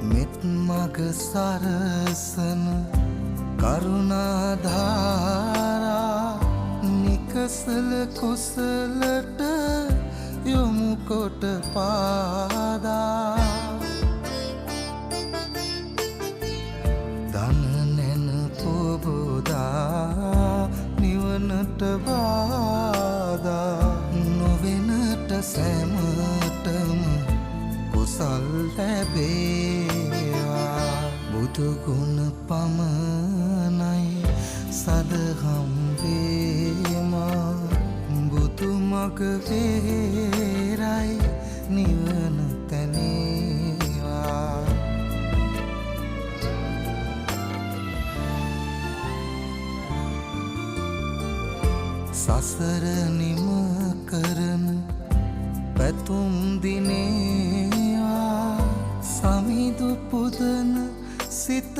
මෙත් මග සරසන කරුණාධාරා නිකසල කුසලට යොමු කොට පාදා දන නැන පොබෝදා නිවනට බාදා නොවෙනට සැමටම කුසල් ලැබේවා බුදුගුණ පමණයි සදහම් වේමා බුදු මග වේරයි නිවන තැනේවා සසර නිම කරන පැතුම් දිනේවා සමිදු පුදන සිත